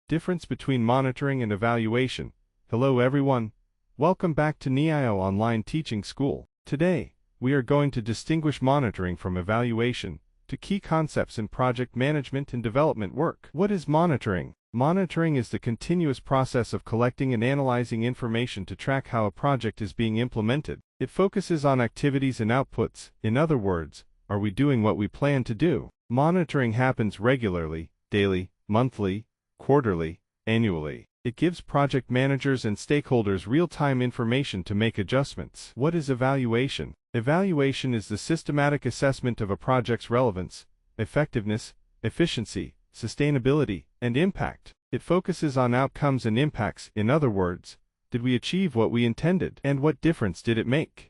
Difference between monitoring and evaluation. Hello everyone. Welcome back to NIYO Online Teaching School. Today, we are going to distinguish monitoring from evaluation, to key concepts in project management and development work. What is monitoring? Monitoring is the continuous process of collecting and analyzing information to track how a project is being implemented. It focuses on activities and outputs. In other words, are we doing what we plan to do? Monitoring happens regularly, daily, monthly, quarterly, annually. It gives project managers and stakeholders real-time information to make adjustments. What is evaluation? Evaluation is the systematic assessment of a project's relevance, effectiveness, efficiency, sustainability, and impact. It focuses on outcomes and impacts. In other words, did we achieve what we intended? And what difference did it make?